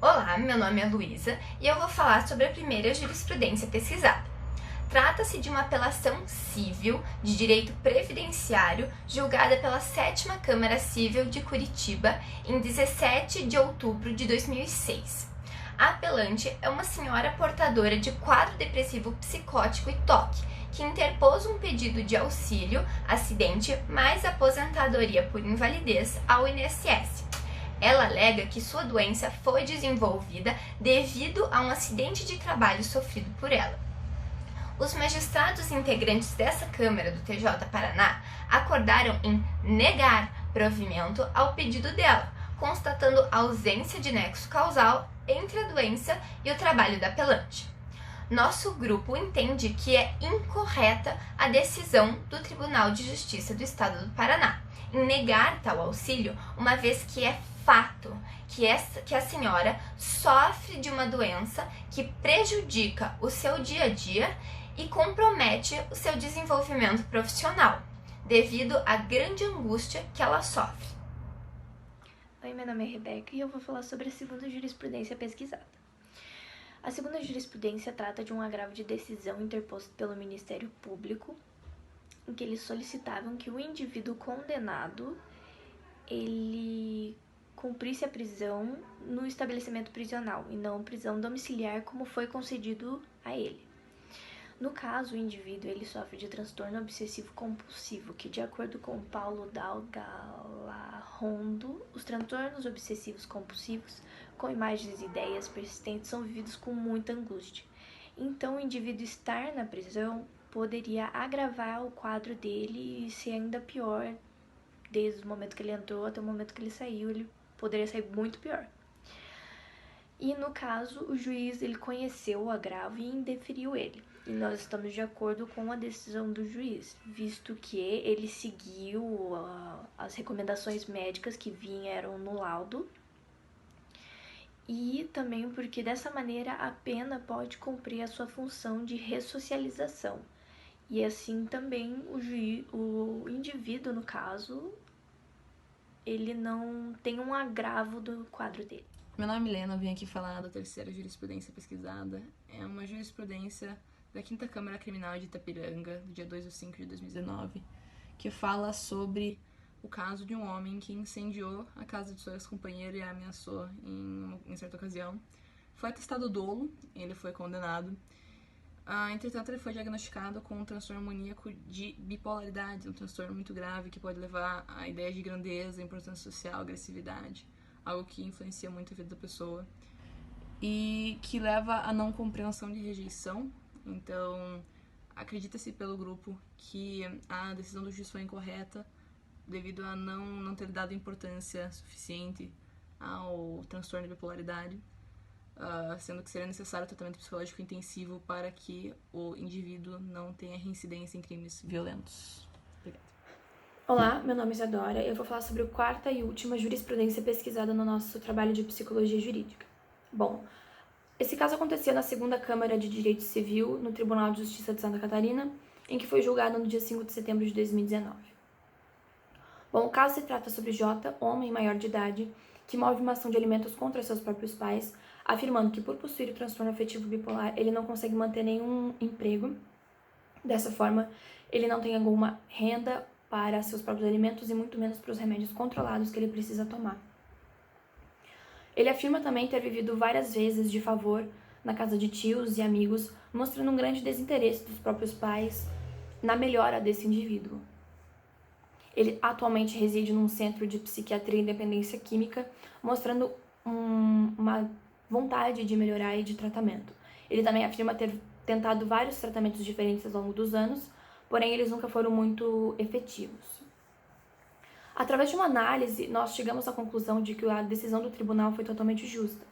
Olá, meu nome é Luísa e eu vou falar sobre a primeira jurisprudência pesquisada. Trata-se de uma apelação civil de direito previdenciário julgada pela 7ª Câmara Civil de Curitiba em 17 de outubro de 2006. A apelante é uma senhora portadora de quadro depressivo psicótico e toque, que interpôs um pedido de auxílio, acidente mais aposentadoria por invalidez ao INSS. Ela alega que sua doença foi desenvolvida devido a um acidente de trabalho sofrido por ela. Os magistrados integrantes dessa Câmara do TJ Paraná acordaram em negar provimento ao pedido dela, constatando ausência de nexo causal entre a doença e o trabalho da apelante. Nosso grupo entende que é incorreta a decisão do Tribunal de Justiça do Estado do Paraná em negar tal auxílio, uma vez que é fato que a senhora sofre de uma doença que prejudica o seu dia a dia e compromete o seu desenvolvimento profissional, devido à grande angústia que ela sofre. Oi, meu nome é Rebeca e eu vou falar sobre a segunda jurisprudência pesquisada. A segunda jurisprudência trata de um agravo de decisão interposto pelo Ministério Público, em que eles solicitavam que o indivíduo condenado ele cumprisse a prisão no estabelecimento prisional e não prisão domiciliar como foi concedido a ele. No caso, o indivíduo ele sofre de transtorno obsessivo compulsivo, que de acordo com Paulo Dalgalarrondo, os transtornos obsessivos compulsivos com imagens e ideias persistentes são vividos com muita angústia. Então, o indivíduo estar na prisão poderia agravar o quadro dele e ser ainda pior. Desde o momento que ele entrou até o momento que ele saiu, ele poderia sair muito pior. E no caso, o juiz ele conheceu o agravo e indeferiu ele. E nós estamos de acordo com a decisão do juiz, visto que ele seguiu as recomendações médicas que vieram no laudo. E também porque dessa maneira a pena pode cumprir a sua função de ressocialização. E assim também o indivíduo, no caso, ele não tem um agravo do quadro dele. Meu nome é Milena, eu vim aqui falar da terceira jurisprudência pesquisada. É uma jurisprudência da 5ª Câmara Criminal de Itapiranga, do dia 2/5/2019, que fala sobre o caso de um homem que incendiou a casa de sua ex-companheira e a ameaçou em certa ocasião. Foi atestado dolo, ele foi condenado. Entretanto, ele foi diagnosticado com um transtorno maníaco de bipolaridade, um transtorno muito grave que pode levar a ideias de grandeza, importância social, agressividade, algo que influencia muito a vida da pessoa e que leva à não compreensão de rejeição. Então, acredita-se pelo grupo que a decisão do juiz foi incorreta devido a não ter dado importância suficiente ao transtorno de bipolaridade, sendo que seria necessário tratamento psicológico intensivo para que o indivíduo não tenha reincidência em crimes violentos. Obrigada. Olá, meu nome é Isadora e eu vou falar sobre a 4ª e última jurisprudência pesquisada no nosso trabalho de psicologia jurídica. Bom, esse caso aconteceu na 2ª Câmara de Direito Civil, no Tribunal de Justiça de Santa Catarina, em que foi julgado no dia 5 de setembro de 2019. Bom, o caso se trata sobre J, homem maior de idade, que move uma ação de alimentos contra seus próprios pais, afirmando que por possuir o transtorno afetivo bipolar, ele não consegue manter nenhum emprego. Dessa forma, ele não tem alguma renda para seus próprios alimentos e muito menos para os remédios controlados que ele precisa tomar. Ele afirma também ter vivido várias vezes de favor na casa de tios e amigos, mostrando um grande desinteresse dos próprios pais na melhora desse indivíduo. Ele atualmente reside num centro de psiquiatria e dependência química, mostrando uma vontade de melhorar e de tratamento. Ele também afirma ter tentado vários tratamentos diferentes ao longo dos anos, porém eles nunca foram muito efetivos. Através de uma análise, nós chegamos à conclusão de que a decisão do tribunal foi totalmente justa.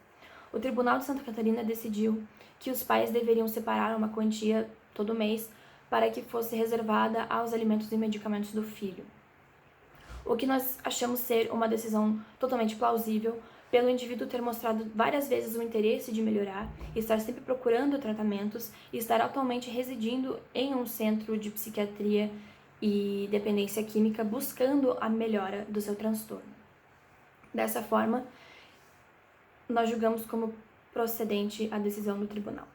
O Tribunal de Santa Catarina decidiu que os pais deveriam separar uma quantia todo mês para que fosse reservada aos alimentos e medicamentos do filho. O que nós achamos ser uma decisão totalmente plausível, pelo indivíduo ter mostrado várias vezes o interesse de melhorar, estar sempre procurando tratamentos e estar atualmente residindo em um centro de psiquiatria e dependência química buscando a melhora do seu transtorno. Dessa forma, nós julgamos como procedente a decisão do tribunal.